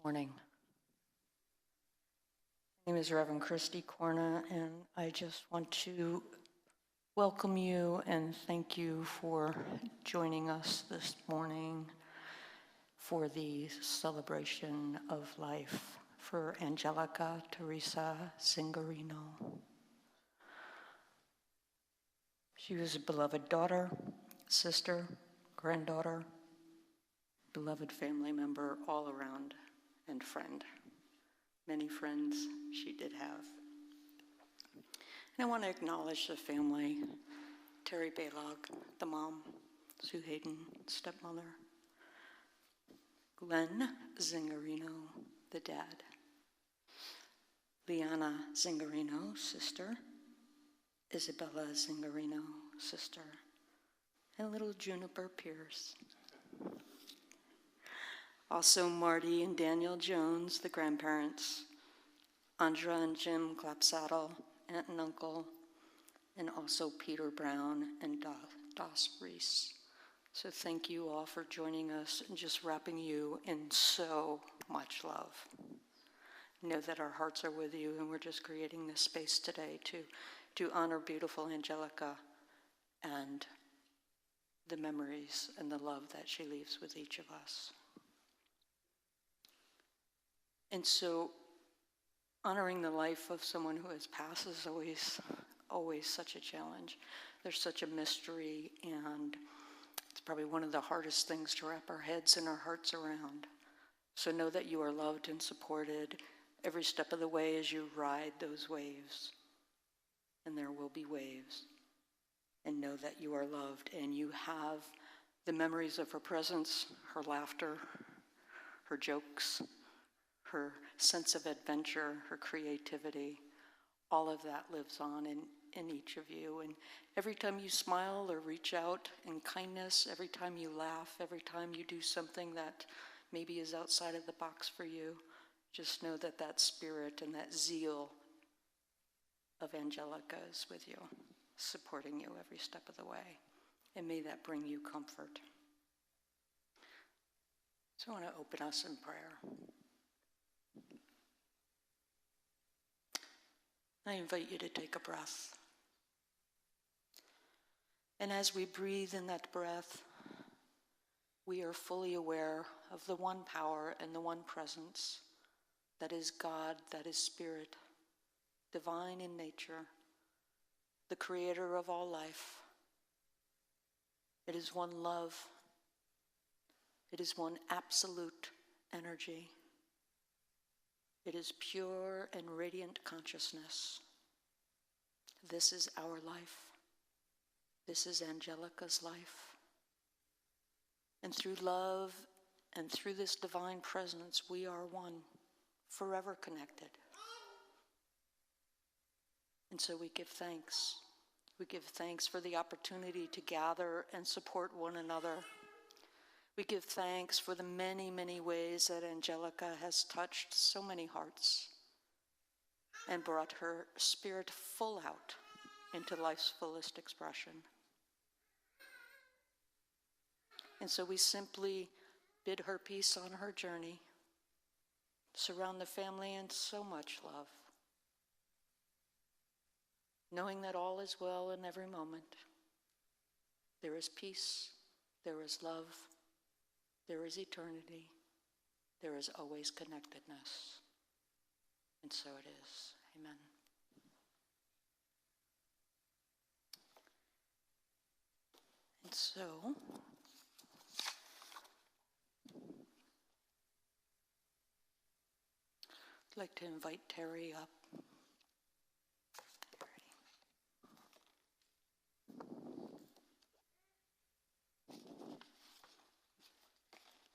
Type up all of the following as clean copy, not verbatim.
Morning. My name is Reverend Christy Corna, and I just want to welcome you and thank you for joining us this morning for the celebration of life for Anjelica Theresa Zingarino. She was a beloved daughter, sister, granddaughter, beloved family member all around, and friend. Many friends she did have. And I want to acknowledge the family, Terry Baylog, the mom, Sue Hayden, stepmother, Glenn Zingarino, the dad, Liana Zingarino, sister, Isabella Zingarino, sister, and little Juniper Pierce. Also Marty and Daniel Jones, the grandparents, Andra and Jim Clapsaddle, aunt and uncle, and also Peter Brown and Doss Reese. So thank you all for joining us and just wrapping you in so much love. Know that our hearts are with you, and we're just creating this space today to honor beautiful Anjelica and the memories and the love that she leaves with each of us. And so honoring the life of someone who has passed is always such a challenge. There's such a mystery, and it's probably one of the hardest things to wrap our heads and our hearts around. So know that you are loved and supported every step of the way as you ride those waves. And there will be waves. And know that you are loved, and you have the memories of her presence, her laughter, her jokes, her sense of adventure, her creativity. All of that lives on in each of you. And every time you smile or reach out in kindness, every time you laugh, every time you do something that maybe is outside of the box for you, just know that that spirit and that zeal of Anjelica is with you, supporting you every step of the way. And may that bring you comfort. So I want to open us in prayer. I invite you to take a breath. And as we breathe in that breath, we are fully aware of the one power and the one presence that is God, that is Spirit, divine in nature, the creator of all life. It is one love. It is one absolute energy. It is pure and radiant consciousness. This is our life. This is Anjelica's life. And through love and through this divine presence, we are one, forever connected. And so we give thanks. We give thanks for the opportunity to gather and support one another. We give thanks for the many, many ways that Anjelica has touched so many hearts and brought her spirit full out into life's fullest expression. And so we simply bid her peace on her journey, surround the family in so much love, knowing that all is well in every moment. There is peace, there is love, there is eternity, there is always connectedness. And so it is. Amen. And so, I'd like to invite Terry up.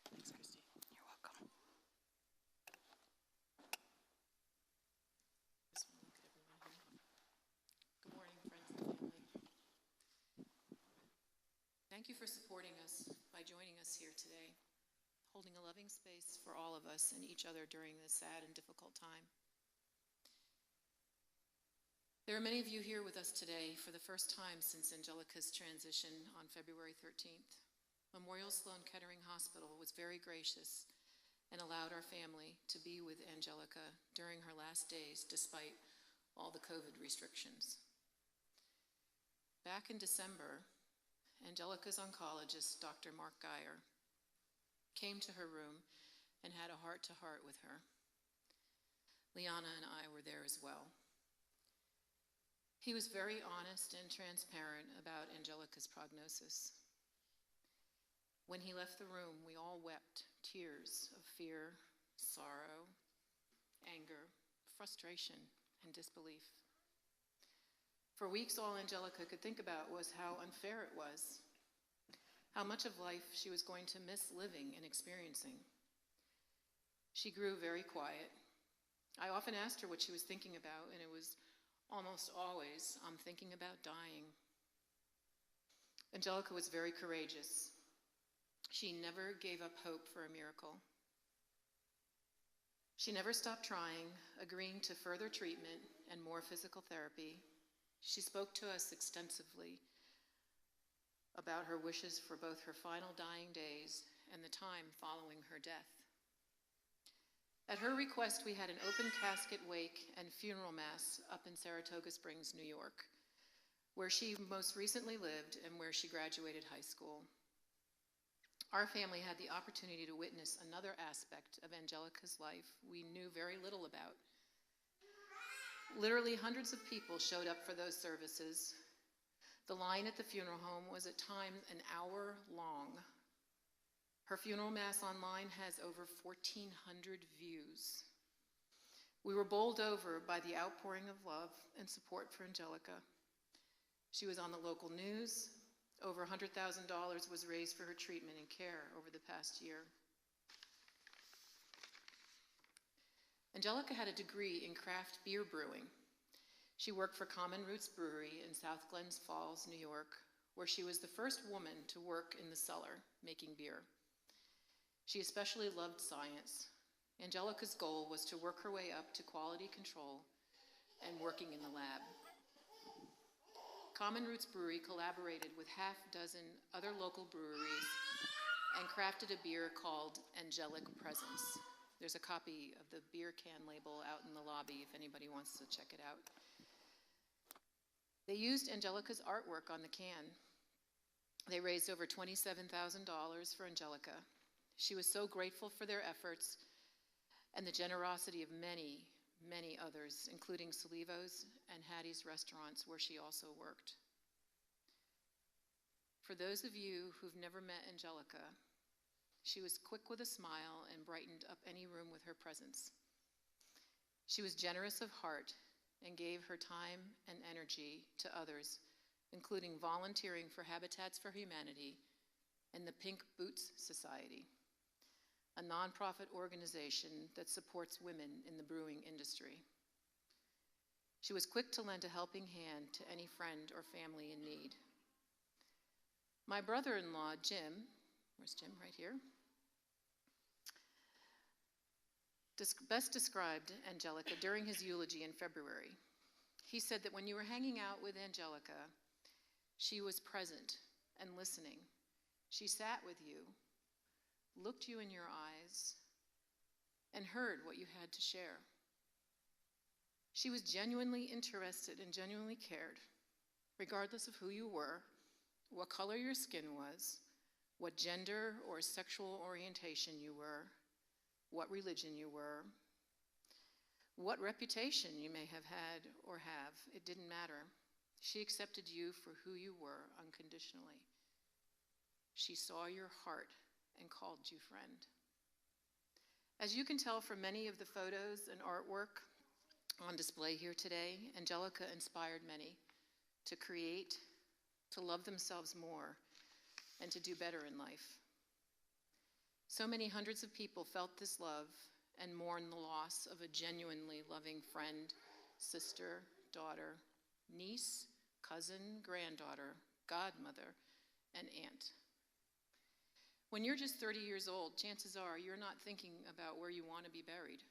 Thanks, Christy. You're welcome. Good morning, friends and family. Thank you for supporting us by joining us here today, holding a loving space for all of us and each other during this sad and difficult time. There are many of you here with us today for the first time since Anjelica's transition on February 13th. Memorial Sloan Kettering Hospital was very gracious and allowed our family to be with Anjelica during her last days despite all the COVID restrictions. Back in December, Anjelica's oncologist, Dr. Mark Geyer, came to her room and had a heart-to-heart with her. Liana and I were there as well. He was very honest and transparent about Anjelica's prognosis. When he left the room, we all wept tears of fear, sorrow, anger, frustration, and disbelief. For weeks, all Anjelica could think about was how unfair it was, how much of life she was going to miss living and experiencing. She grew very quiet. I often asked her what she was thinking about, and it was almost always, "I'm thinking about dying." Anjelica was very courageous. She never gave up hope for a miracle. She never stopped trying, agreeing to further treatment and more physical therapy. She spoke to us extensively about her wishes for both her final dying days and the time following her death. At her request, we had an open casket wake and funeral mass up in Saratoga Springs, New York, where she most recently lived and where she graduated high school. Our family had the opportunity to witness another aspect of Anjelica's life we knew very little about. Literally hundreds of people showed up for those services. The line at the funeral home was at times an hour long. Her funeral mass online has over 1,400 views. We were bowled over by the outpouring of love and support for Anjelica. She was on the local news. Over $100,000 was raised for her treatment and care over the past year. Anjelica had a degree in craft beer brewing. She worked for Common Roots Brewery in South Glens Falls, New York, where she was the first woman to work in the cellar making beer. She especially loved science. Anjelica's goal was to work her way up to quality control and working in the lab. Common Roots Brewery collaborated with half a dozen other local breweries and crafted a beer called Angelic Presence. There's a copy of the beer can label out in the lobby if anybody wants to check it out. They used Anjelica's artwork on the can. They raised over $27,000 for Anjelica. She was so grateful for their efforts and the generosity of many, many others, including Solivo's and Hattie's restaurants, where she also worked. For those of you who've never met Anjelica, she was quick with a smile and brightened up any room with her presence. She was generous of heart and gave her time and energy to others, including volunteering for Habitats for Humanity and the Pink Boots Society, a nonprofit organization that supports women in the brewing industry. She was quick to lend a helping hand to any friend or family in need. My brother-in-law, Jim, where's Jim? Right here, best described Anjelica during his eulogy in February. He said that when you were hanging out with Anjelica, she was present and listening. She sat with you, looked you in your eyes, and heard what you had to share. She was genuinely interested and genuinely cared, regardless of who you were, what color your skin was, what gender or sexual orientation you were, what religion you were, what reputation you may have had or have. It didn't matter. She accepted you for who you were unconditionally. She saw your heart and called you friend. As you can tell from many of the photos and artwork on display here today, Anjelica inspired many to create, to love themselves more, and to do better in life. So many hundreds of people felt this love and mourned the loss of a genuinely loving friend, sister, daughter, niece, cousin, granddaughter, godmother, and aunt. When you're just 30 years old, chances are you're not thinking about where you want to be buried.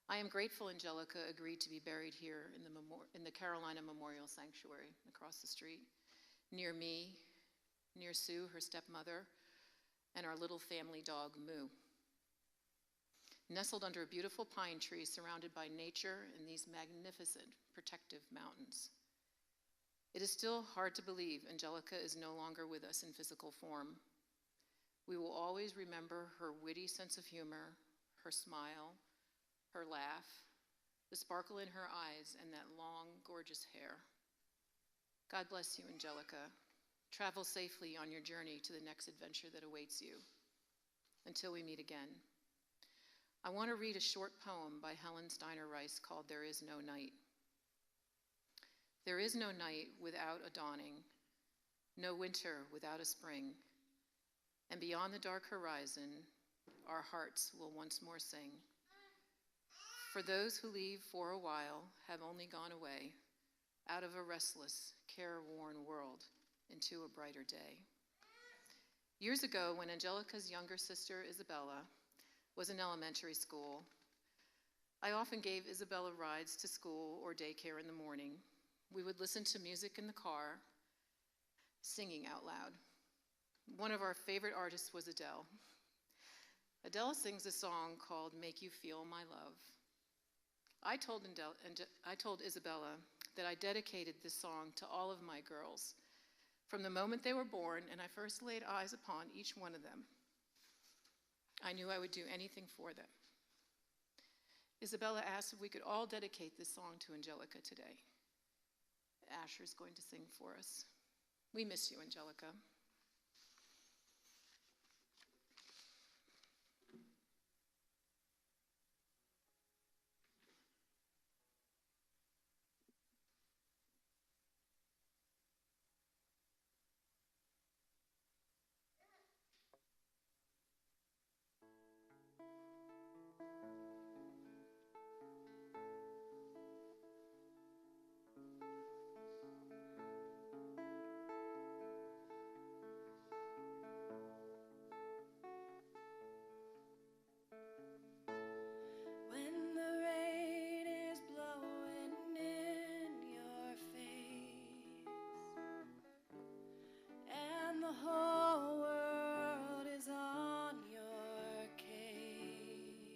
I am grateful Anjelica agreed to be buried here in the Carolina Memorial Sanctuary across the street, near me, near Sue, her stepmother, and our little family dog, Moo. nestled under a beautiful pine tree surrounded by nature and these magnificent protective mountains. It is still hard to believe Anjelica is no longer with us in physical form. We will always remember her witty sense of humor, her smile, her laugh, the sparkle in her eyes, and that long, gorgeous hair. God bless you, Anjelica. Travel safely on your journey to the next adventure that awaits you. Until we meet again. I want to read a short poem by Helen Steiner Rice called There Is No Night. There is no night without a dawning, no winter without a spring, and beyond the dark horizon, our hearts will once more sing. For those who leave for a while have only gone away, out of a restless, careworn world into a brighter day. Years ago, when Anjelica's younger sister, Isabella, was in elementary school, I often gave Isabella rides to school or daycare in the morning. We would listen to music in the car, singing out loud. One of our favorite artists was Adele. Adele sings a song called Make You Feel My Love. I told Isabella that I dedicated this song to all of my girls from the moment they were born and I first laid eyes upon each one of them. I knew I would do anything for them. Isabella asked if we could all dedicate this song to Anjelica today. Asher's going to sing for us. We miss you, Anjelica. When the rain is blowing in your face and the whole world is on your case,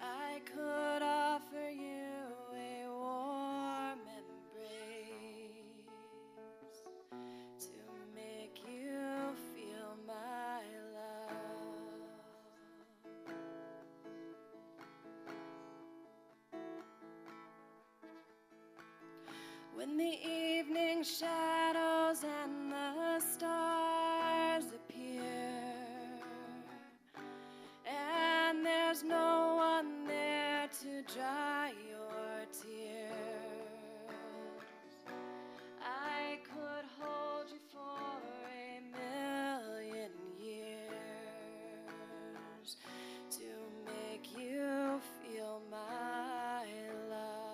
I could offer you a warm embrace to make you feel my love. When the evening shadows and the stars appear, and there's no one there to dry your tears, I could hold you for a million years to make you feel my love.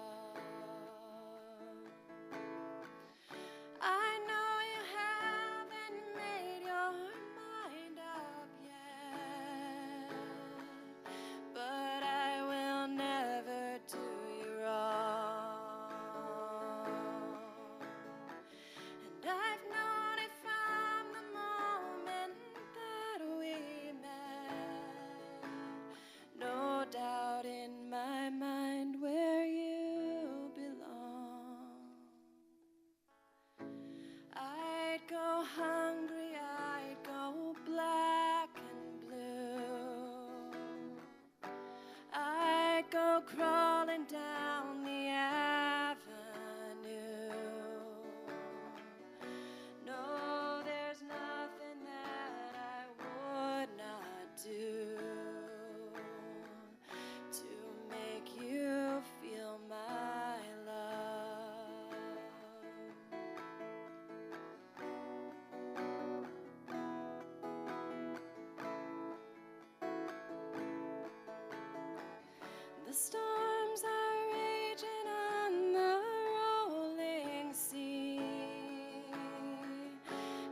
I know you haven't made your mind up yet, but I will never do you wrong. And I've known it from the moment that we met, no doubt in my mind where you belong. I'd go hungry, I'd go black and blue, I'd go crawling down the avenue. No, there's nothing that I would not do to make you feel my love. The storms are raging on the rolling sea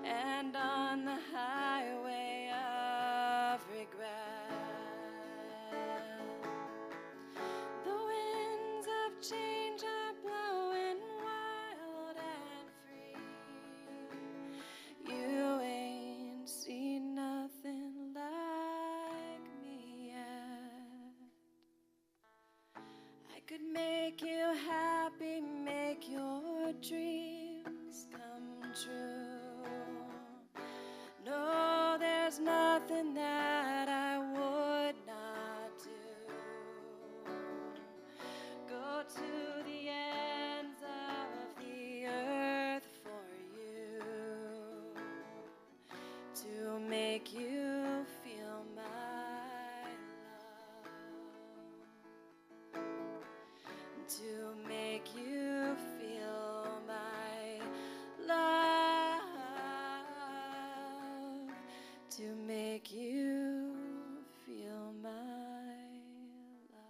and on the highway of regret. The winds of change are blowing wild and free. You ain't seen nothing like me. could make you happy, make your dreams come true. No, there's nothing that I would not do. Go to the ends of the earth for you, to make you feel my love, to make you feel my love, to make you feel my love.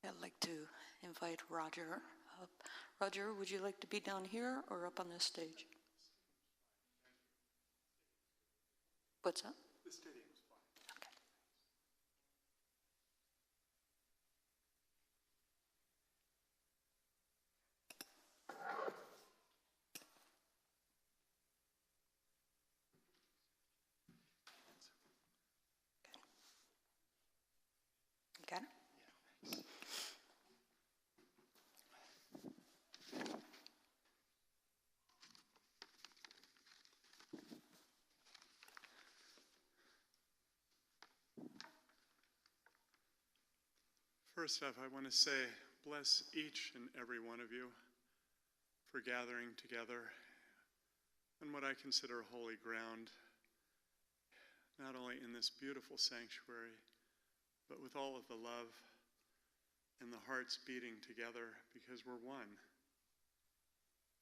I'd like to invite Roger up. Roger, would you like to be down here or up on this stage? What's that? The stadium's fine. Okay. You got it? First off, I want to say, bless each and every one of you for gathering together on what I consider holy ground, not only in this beautiful sanctuary, but with all of the love and the hearts beating together because we're one.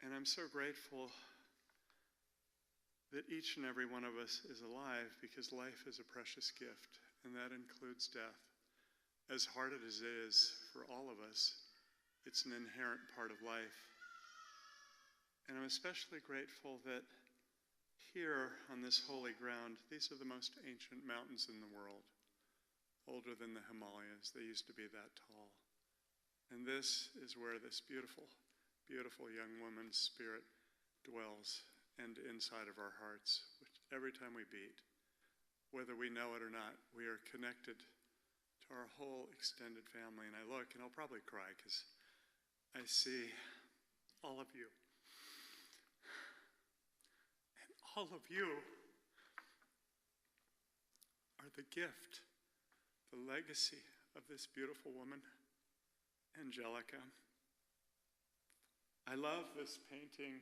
And I'm so grateful that each and every one of us is alive because life is a precious gift, and that includes death. As hard as it is for all of us, it's an inherent part of life. And I'm especially grateful that here on this holy ground, these are the most ancient mountains in the world, older than the Himalayas. They used to be that tall. And this is where this beautiful, beautiful young woman's spirit dwells and inside of our hearts, which every time we beat, whether we know it or not, we are connected to our whole extended family. And I look, and I'll probably cry because I see all of you. And all of you are the gift, the legacy of this beautiful woman, Anjelica. I love this painting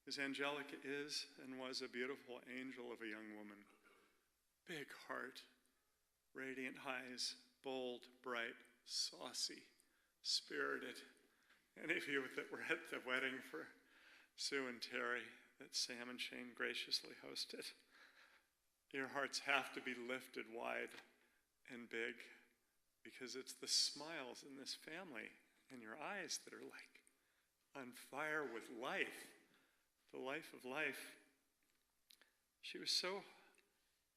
because Anjelica is and was a beautiful angel of a young woman. Big heart, radiant eyes, bold, bright, saucy, spirited. Any of you that were at the wedding for Sue and Terry that Sam and Shane graciously hosted, your hearts have to be lifted wide and big because it's the smiles in this family and your eyes that are like on fire with life, the life of life. She was so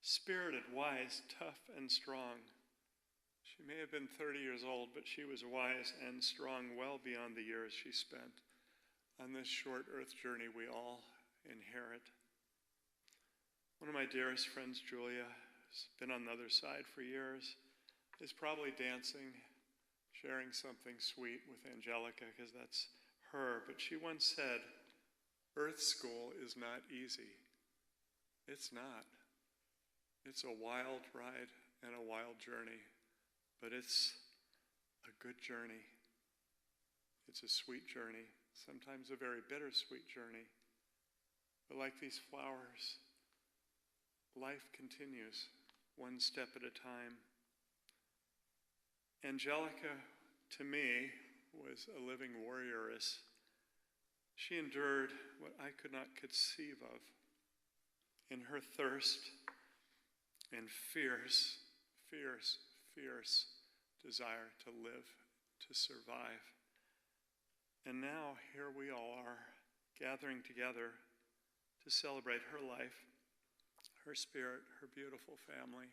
spirited, wise, tough, and strong. She may have been 30 years old, but she was wise and strong well beyond the years she spent on this short earth journey we all inherit. One of my dearest friends, Julia, who's been on the other side for years, is probably dancing, sharing something sweet with Anjelica because that's her. But she once said, "Earth school is not easy." It's not. It's a wild ride and a wild journey, but it's a good journey. It's a sweet journey, sometimes a very bittersweet journey. But like these flowers, life continues one step at a time. Anjelica, to me, was a living warrioress. She endured what I could not conceive of in her thirst and fierce, fierce, fierce desire to live, to survive. And now here we all are gathering together to celebrate her life, her spirit, her beautiful family.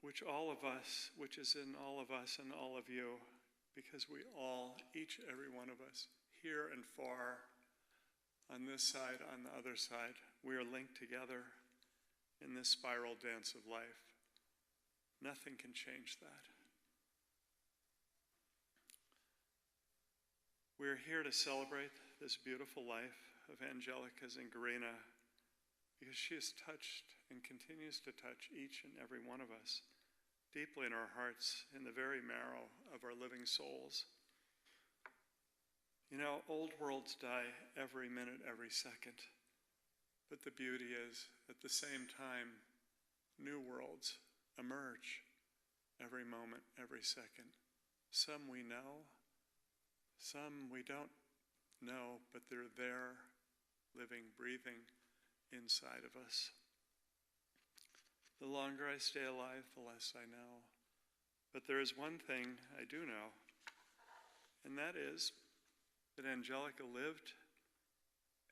which is in all of us and all of you, because we all, each, every one of us, here and far, on this side, on the other side, we are linked together in this spiral dance of life. Nothing can change that. We're here to celebrate this beautiful life of Anjelica Zingarino because she has touched and continues to touch each and every one of us deeply in our hearts, in the very marrow of our living souls. You know, old worlds die every minute, every second. But the beauty is, at the same time, new worlds emerge every moment, every second. Some we know, some we don't know, but they're there, living, breathing inside of us. The longer I stay alive, the less I know. But there is one thing I do know, and that is that Anjelica lived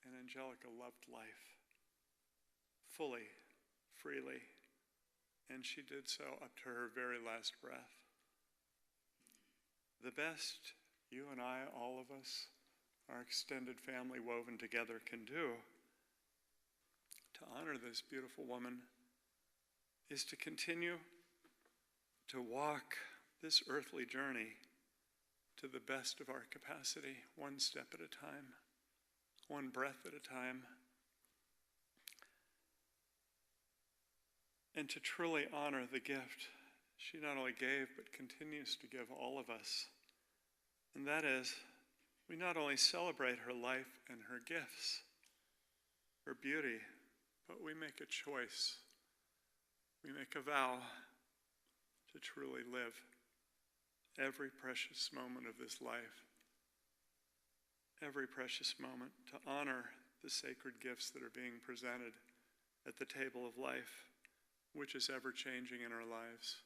and Anjelica loved life fully, freely, and she did so up to her very last breath. The best you and I, all of us, our extended family woven together, can do to honor this beautiful woman is to continue to walk this earthly journey to the best of our capacity, one step at a time, one breath at a time, and to truly honor the gift she not only gave, but continues to give all of us. And that is, we not only celebrate her life and her gifts, her beauty, but we make a choice. We make a vow to truly live every precious moment of this life, every precious moment, to honor the sacred gifts that are being presented at the table of life, which is ever changing in our lives,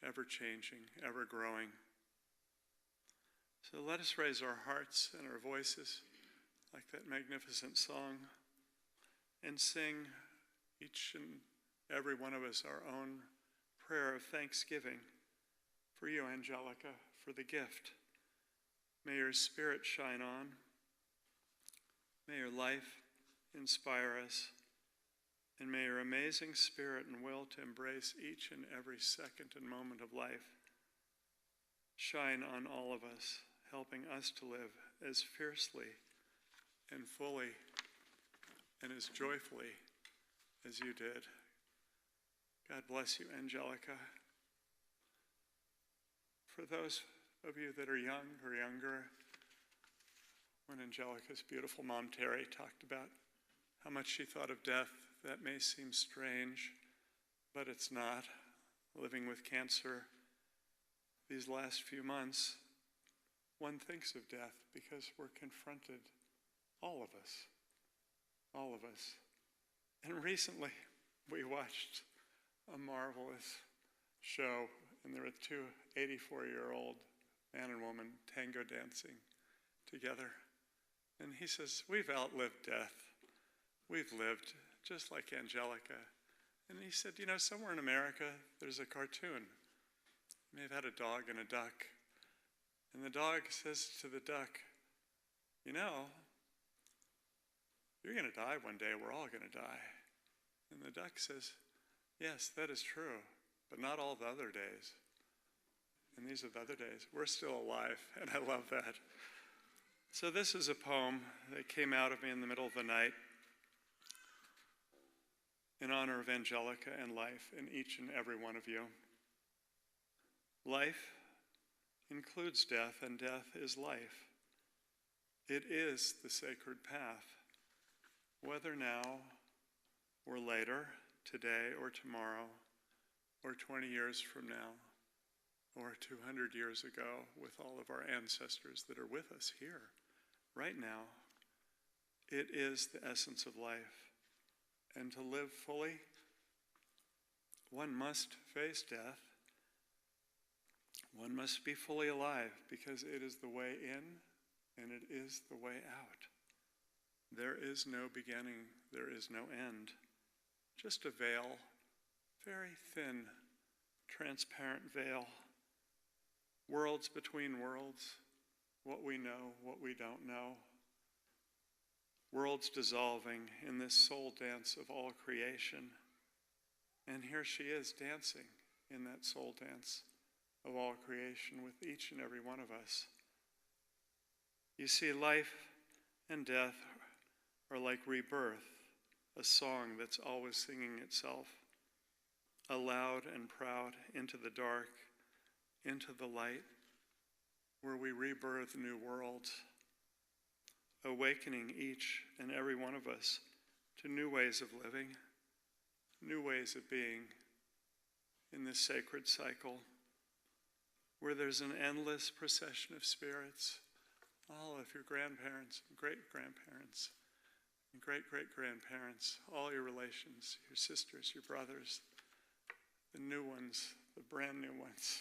ever changing, ever growing. So let us raise our hearts and our voices like that magnificent song and sing, each and every one of us, our own prayer of thanksgiving for you, Anjelica, for the gift. May your spirit shine on. May your life inspire us. And may your amazing spirit and will to embrace each and every second and moment of life shine on all of us, helping us to live as fiercely and fully and as joyfully as you did. God bless you, Anjelica. For those of you that are young or younger, when Anjelica's beautiful mom, Terry, talked about how much she thought of death, that may seem strange, but it's not. Living with cancer these last few months, one thinks of death because we're confronted, all of us. And recently, we watched a marvelous show, and there were two 84-year-old man and woman tango dancing together. And he says, we've outlived death. We've lived just like Anjelica. And he said, you know, somewhere in America, there's a cartoon. You may have had a dog and a duck. And the dog says to the duck, you know, you're going to die one day. We're all going to die. And the duck says, yes, that is true, but not all the other days. And these are the other days. We're still alive, and I love that. So this is a poem that came out of me in the middle of the night in honor of Anjelica and life in each and every one of you. Life includes death, and death is life. It is the sacred path. Whether now or later, today or tomorrow, or 20 years from now, or 200 years ago with all of our ancestors that are with us here, right now, it is the essence of life. And to live fully, one must face death. One must be fully alive because it is the way in and it is the way out. There is no beginning, there is no end. Just a veil, very thin, transparent veil, worlds between worlds, what we know, what we don't know, worlds dissolving in this soul dance of all creation. And here she is dancing in that soul dance of all creation with each and every one of us. You see, life and death are like rebirth, a song that's always singing itself, aloud and proud into the dark, into the light, where we rebirth new worlds, awakening each and every one of us to new ways of living, new ways of being in this sacred cycle, where there's an endless procession of spirits, all of your grandparents, great-grandparents, and great-great-grandparents, all your relations, your sisters, your brothers, the new ones, the brand new ones.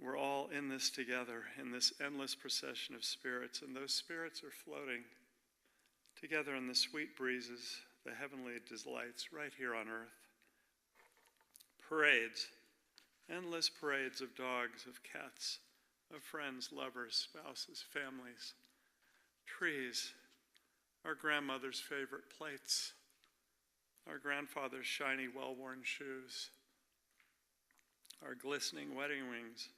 We're all in this together, in this endless procession of spirits, and those spirits are floating together in the sweet breezes, the heavenly delights right here on earth. Parades, endless parades of dogs, of cats, of friends, lovers, spouses, families, trees, our grandmother's favorite plates, our grandfather's shiny, well-worn shoes, our glistening wedding rings,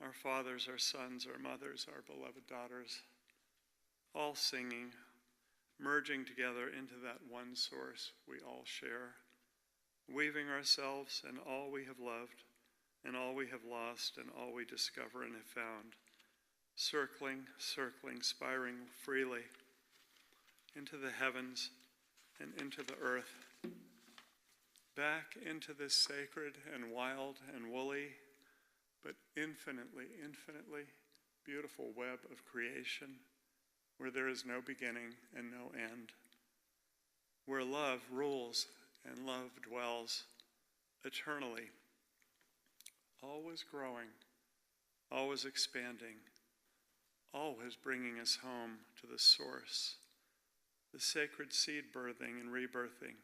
our fathers, our sons, our mothers, our beloved daughters, all singing, merging together into that one source we all share, weaving ourselves and all we have loved, and all we have lost, and all we discover and have found, circling, spiring freely into the heavens and into the earth, back into this sacred and wild and woolly, but infinitely beautiful web of creation, where there is no beginning and no end, where love rules and love dwells eternally, always growing, always expanding, always bringing us home to the source, the sacred seed birthing and rebirthing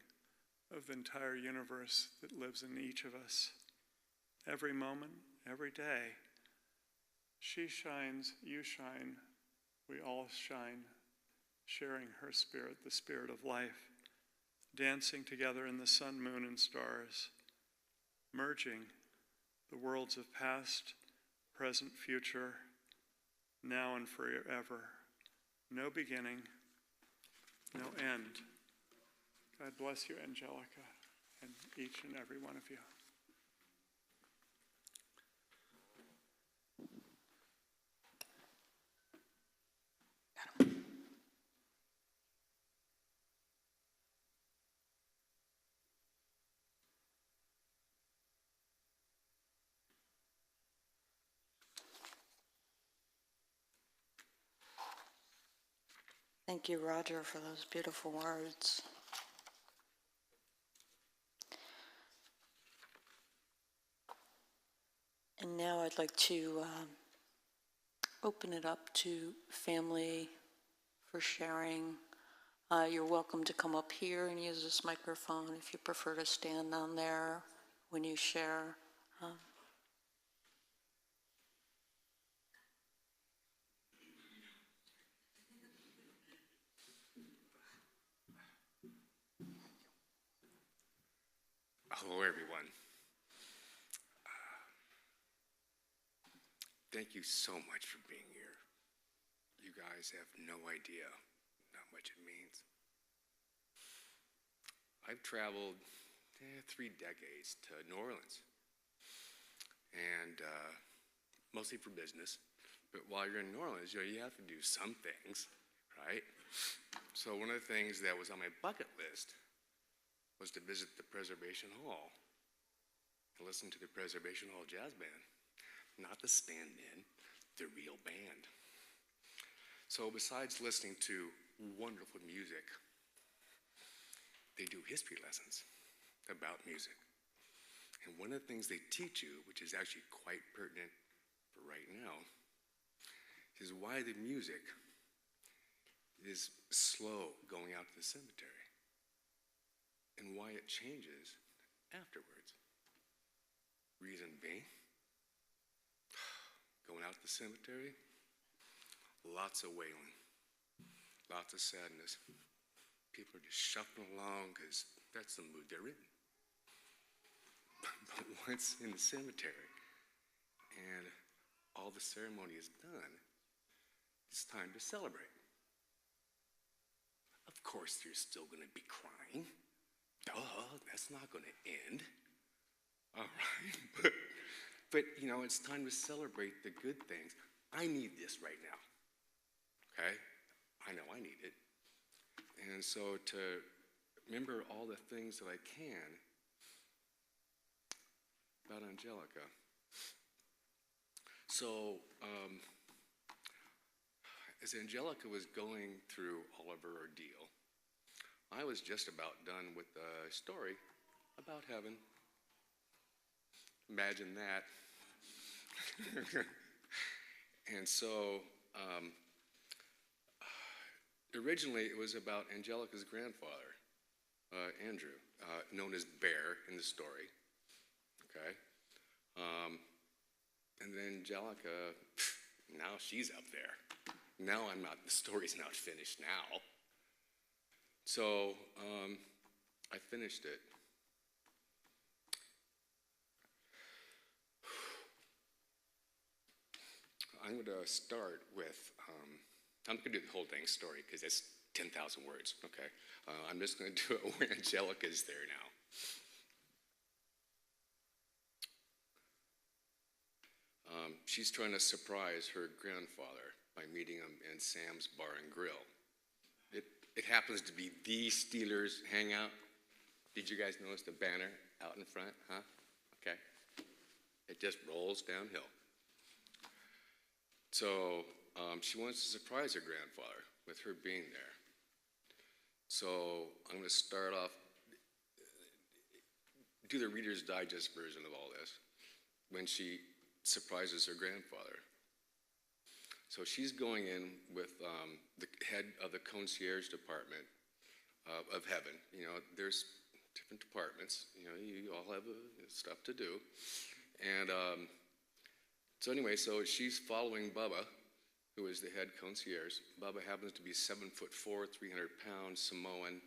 of the entire universe that lives in each of us. Every moment, every day, she shines, you shine, we all shine, sharing her spirit, the spirit of life, dancing together in the sun, moon, and stars, merging the worlds of past, present, future, now and forever. No beginning, no end. God bless you, Anjelica, and each and every one of you. Thank you, Roger, for those beautiful words. And now I'd like to open it up to family for sharing. You're welcome to come up here and use this microphone if you prefer to stand down there when you share. Hello, everyone. Thank you so much for being here. You guys have no idea how much it means. I've traveled 3 decades to New Orleans, and mostly for business. But while you're in New Orleans, you have to do some things, right? So one of the things that was on my bucket list was to visit the Preservation Hall and listen to the Preservation Hall Jazz Band. Not the stand-in, the real band. So besides listening to wonderful music, they do history lessons about music. And one of the things they teach you, which is actually quite pertinent for right now, is why the music is slow going out to the cemetery and why it changes afterwards. Reason being, going out to the cemetery, lots of wailing, lots of sadness. People are just shuffling along because that's the mood they're in. But once in the cemetery and all the ceremony is done, it's time to celebrate. Of course, there's still going to be crying. Duh, that's not going to end. All right, but you know, it's time to celebrate the good things. I need this right now, okay? I know I need it. And so to remember all the things that I can about Anjelica. So, as Anjelica was going through all of her ordeal, I was just about done with the story about heaven. Imagine that. And so, originally it was about Anjelica's grandfather, Andrew, known as Bear in the story. Okay? And then Anjelica, now she's up there. Now I'm not, the story's not finished now. So, I finished it. I'm going to start with, I'm going to do the whole dang story because it's 10,000 words, okay? I'm just going to do it where Anjelica's there now. She's trying to surprise her grandfather by meeting him in Sam's Bar and Grill. It happens to be the Steelers hangout. Did you guys notice the banner out in front, huh? Okay. It just rolls downhill. So she wants to surprise her grandfather with her being there. So I'm going to start off, do the Reader's Digest version of all this, when she surprises her grandfather. So she's going in with the head of the concierge department of heaven. You know, there's different departments. You know, you all have stuff to do. And so anyway, so she's following Bubba, who is the head concierge. Bubba happens to be 7'4", 300-pound Samoan,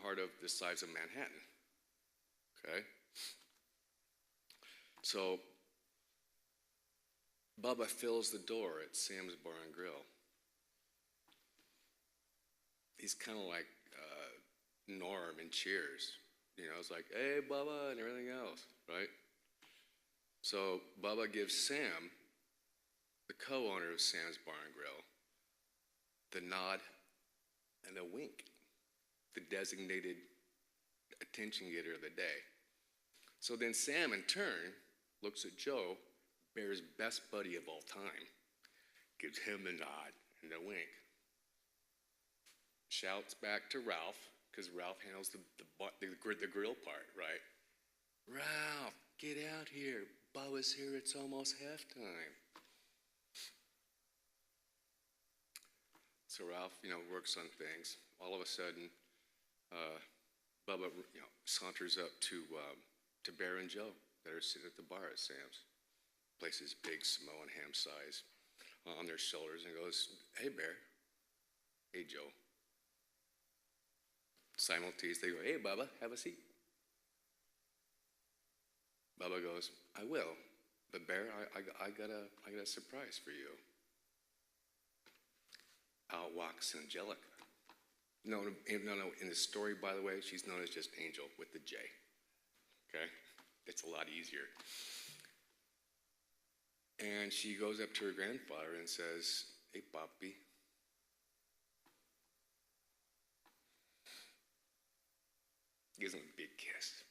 heart of the size of Manhattan. Okay? So Bubba fills the door at Sam's Bar and Grill. He's kind of like Norm in Cheers. You know, it's like, hey, Bubba, and everything else, right? So Bubba gives Sam, the co-owner of Sam's Bar and Grill, the nod and a wink, the designated attention getter of the day. So then Sam, in turn, looks at Joe, Bear's best buddy of all time, gives him a nod and a wink. Shouts back to Ralph, because Ralph handles the grill part, right? Ralph, get out here. Bubba's here, it's almost halftime. So Ralph, you know, works on things. All of a sudden, Bubba, you know, saunters up to Bear and Joe that are sitting at the bar at Sam's. Places big Samoan ham size on their shoulders and goes, hey, Bear. Hey, Joe. Simultaneously, they go, hey, Bubba, have a seat. Bubba goes, I will, but Bear, I got a surprise for you. Out walks Anjelica. No, in the story, by the way, she's known as just Angel with the J. Okay? It's a lot easier. And she goes up to her grandfather and says, hey, Papi. Gives him a big kiss,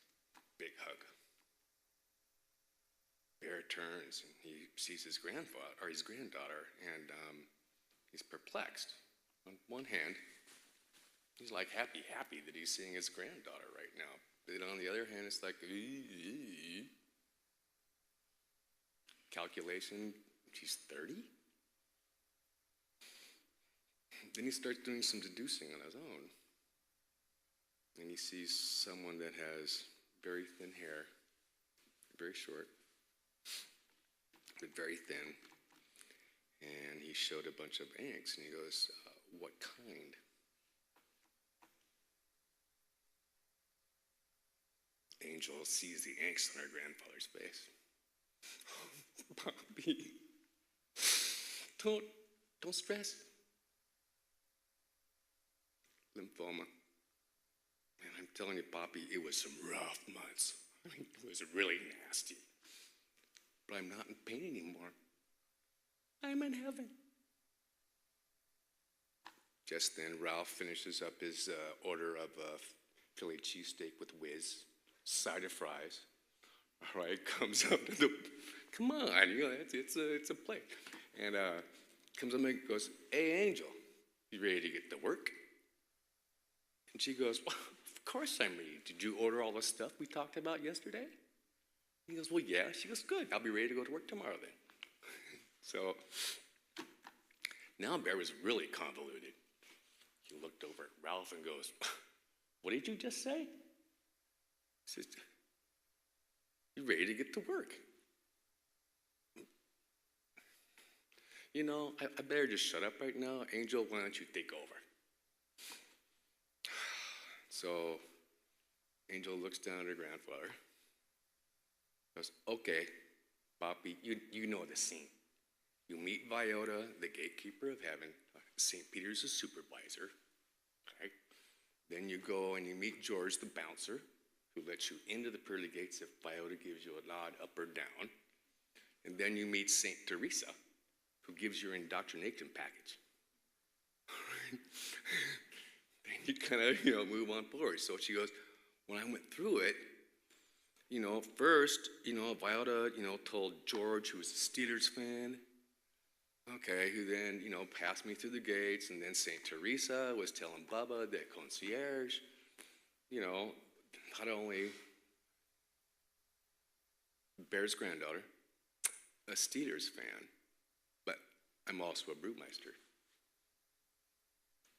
big hug. Bear turns and he sees his grandfather, or his granddaughter, and he's perplexed. On one hand, he's like happy that he's seeing his granddaughter right now. But on the other hand, it's like, calculation, she's 30? Then he starts doing some deducing on his own. And he sees someone that has very thin hair, very short, but very thin. And he showed a bunch of eggs, and he goes, what kind? Angel sees the angst on her grandfather's face. Bobby, don't stress. Lymphoma. Man, I'm telling you, Poppy, it was some rough months. I mean, it was really nasty. But I'm not in pain anymore. I'm in heaven. Just then, Ralph finishes up his order of Philly cheesesteak with whiz, side of fries. All right, comes up to the, come on, you know, it's a plate. And comes up and goes, hey, Angel, you ready to get to work? And she goes, well, of course I'm ready. Did you order all the stuff we talked about yesterday? He goes, well, yeah. She goes, good. I'll be ready to go to work tomorrow then. So now Bear was really convoluted. He looked over at Ralph and goes, what did you just say? He says, you ready to get to work? You know, I better just shut up right now. Angel, why don't you take over? So Angel looks down at her grandfather. Goes, okay, Poppy, you know the scene. You meet Viota, the gatekeeper of heaven. St. Peter's the supervisor. Okay? Then you go and you meet George, the bouncer, who lets you into the pearly gates if Viota gives you a nod up or down. And then you meet St. Teresa, who gives your indoctrination package. Then you kind of, move on forward. So she goes, when I went through it, first, Viota, told George, who was a Steelers fan, okay, who then, passed me through the gates, and then St. Teresa was telling Bubba, the concierge, not only Bear's granddaughter, a Steelers fan, but I'm also a brewmeister.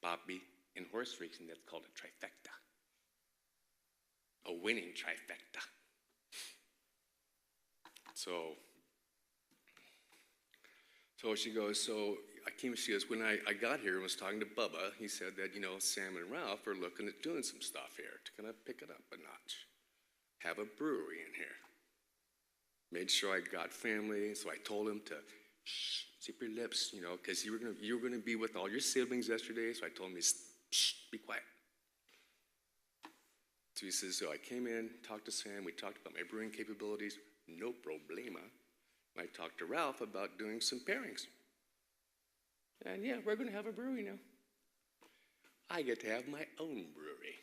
Bobby, in horse racing, that's called a trifecta. A winning trifecta. So she goes, she goes, when I got here and was talking to Bubba, he said that, Sam and Ralph are looking at doing some stuff here to kind of pick it up a notch. Have a brewery in here. Made sure I got family, so I told him to zip your lips, because you were gonna be with all your siblings yesterday, so I told him to be quiet. So he says, so I came in, talked to Sam, we talked about my brewing capabilities, no problema. I talked to Ralph about doing some pairings. And yeah, we're gonna have a brewery now. I get to have my own brewery.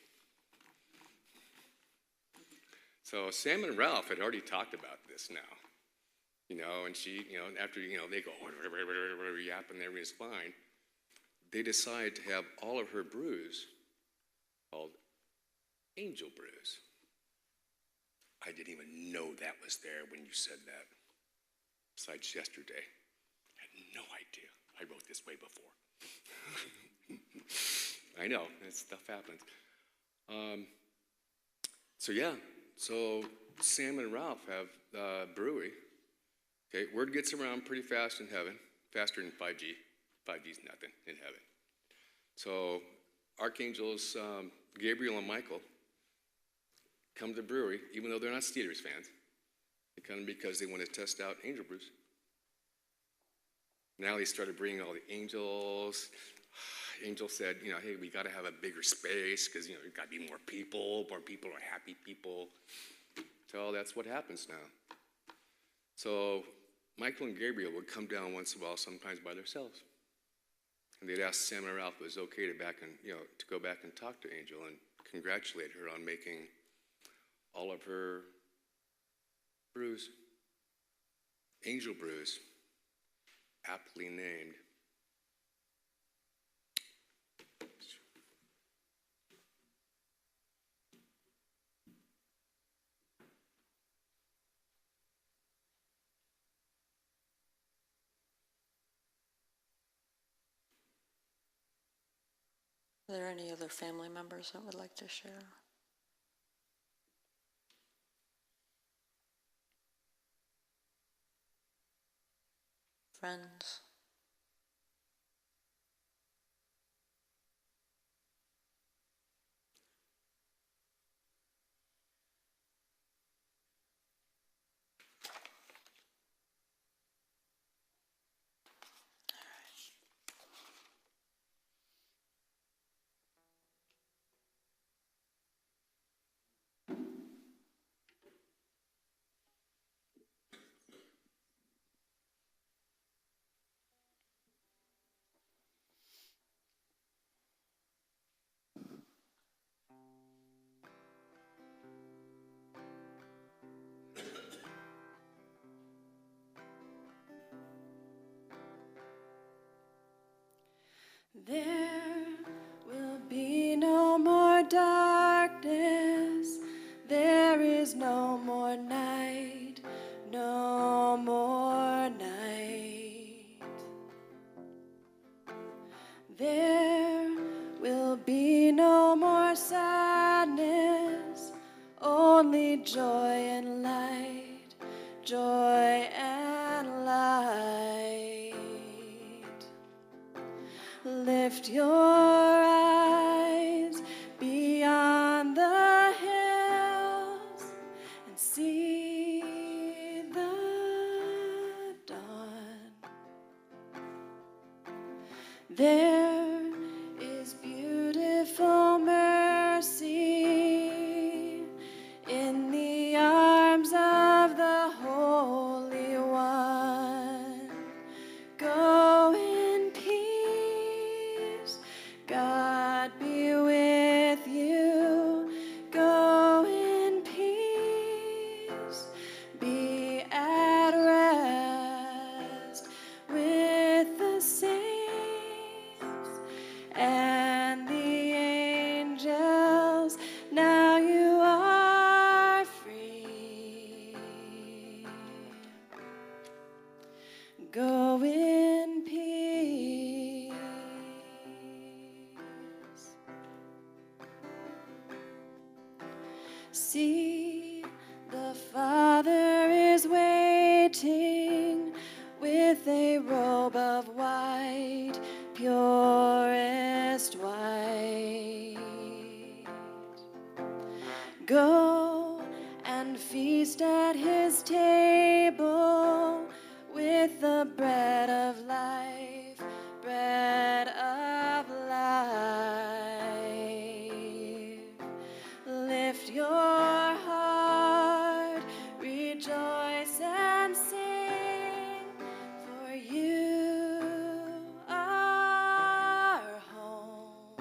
So Sam and Ralph had already talked about this now. And she, after, they go, yapping, everything's fine. They decide to have all of her brews called Angel Brews. I didn't even know that was there when you said that. Besides yesterday, I had no idea I wrote this way before. I know, that stuff happens. So Sam and Ralph have a brewery. Okay, word gets around pretty fast in heaven, faster than 5G. 5G's nothing in heaven. So Archangels Gabriel and Michael come to the brewery, even though they're not Steelers fans. They come because they want to test out Angel Brews. Now they started bringing all the angels. Angel said, hey, we got to have a bigger space because, there's got to be more people are happy people. So that's what happens now. So Michael and Gabriel would come down once in a while, sometimes by themselves. And they'd ask Sam and Ralph if it was okay to go back and talk to Angel and congratulate her on making all of her brews. Angel Brews, aptly named. Are there any other family members that would like to share? friends. There will be no more darkness. There is no more night, no more night. There will be no more sadness, only joy and light, joy and light. Lift your eyes beyond the hills and see the dawn. There is beautiful mercy in the arms of the Holy One. Go in peace, God be with you. Go in peace, be at rest with the saints and the angels. Now you are free. Go in peace. See, the Father is waiting with a robe of white, purest white. Go and feast at his table with the bread of life, bread of life. Lift your heart, rejoice and sing, for you are home.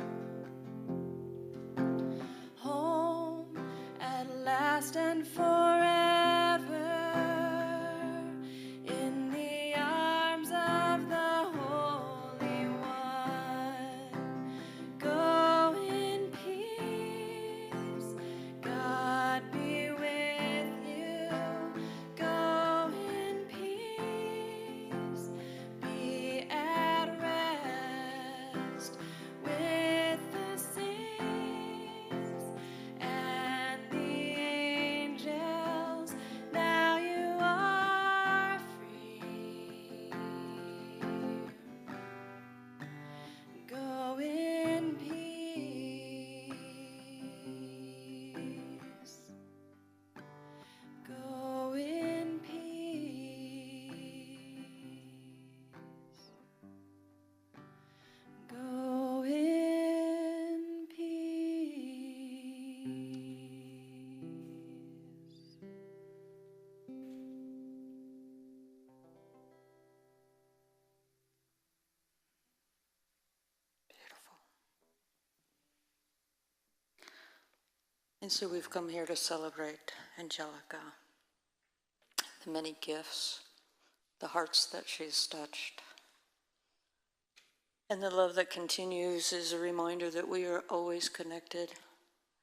Home at last and forever, in the arms of the Holy One. Go in peace, God be with you. Go in peace, be at rest with the saints and the angels. Now you are free. Go in peace. Go in peace. Go in peace. Beautiful. And so we've come here to celebrate Anjelica, the many gifts, the hearts that she's touched. And the love that continues is a reminder that we are always connected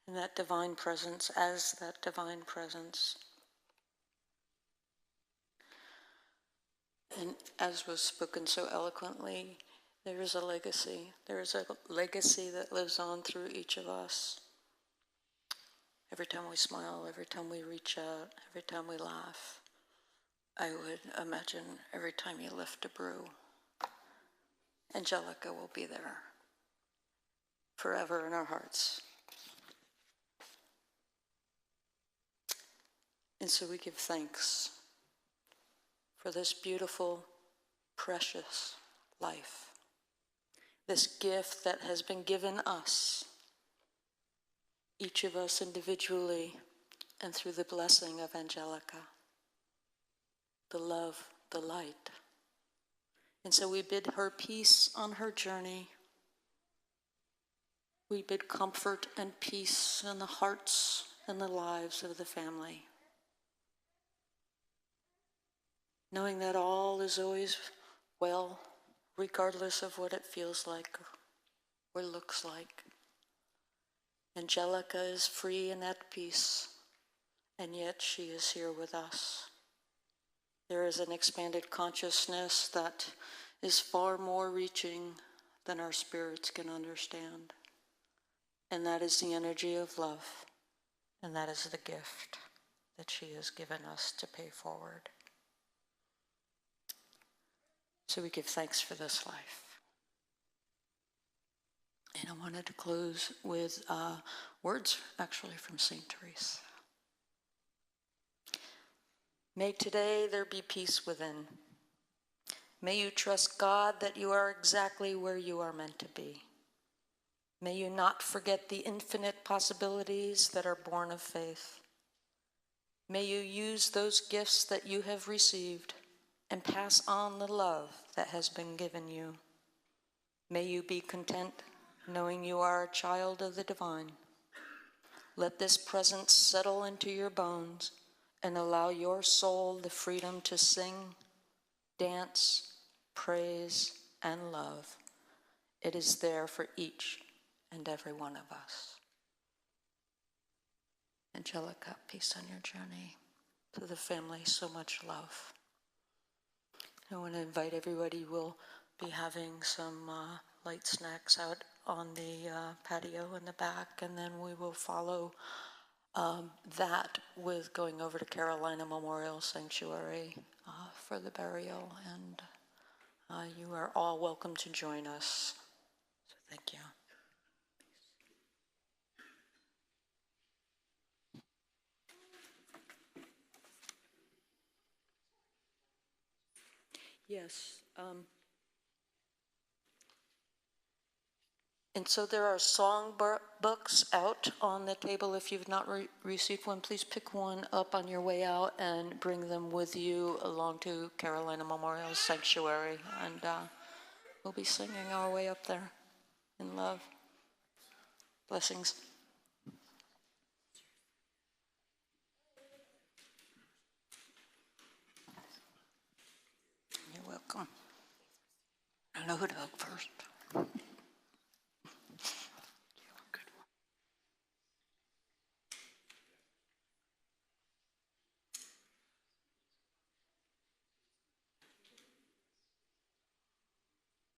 in that divine presence, as that divine presence. And as was spoken so eloquently, there is a legacy. There is a legacy that lives on through each of us. Every time we smile, every time we reach out, every time we laugh, I would imagine every time you lift a brew, Anjelica will be there forever in our hearts. And so we give thanks for this beautiful, precious life, this gift that has been given us, each of us individually and through the blessing of Anjelica, the love, the light. And so we bid her peace on her journey. We bid comfort and peace in the hearts and the lives of the family, knowing that all is always well, regardless of what it feels like or looks like. Anjelica is free and at peace, and yet she is here with us. There is an expanded consciousness that is far more reaching than our spirits can understand. And that is the energy of love, and that is the gift that she has given us to pay forward. So we give thanks for this life. And I wanted to close with words, actually, from St. Therese. May today there be peace within. May you trust God that you are exactly where you are meant to be. May you not forget the infinite possibilities that are born of faith. May you use those gifts that you have received and pass on the love that has been given you. May you be content knowing you are a child of the divine. Let this presence settle into your bones and allow your soul the freedom to sing, dance, praise, and love. It is there for each and every one of us. Anjelica, peace on your journey. To the family, so much love. I want to invite everybody. We'll be having some light snacks out on the patio in the back, and then we will follow that with going over to Carolina Memorial Sanctuary for the burial, and you are all welcome to join us. So thank you. Yes. And so there are song books out on the table. If you've not received one, please pick one up on your way out and bring them with you along to Carolina Memorial Sanctuary. And we'll be singing our way up there in love. Blessings. You're welcome. I know who to hug first.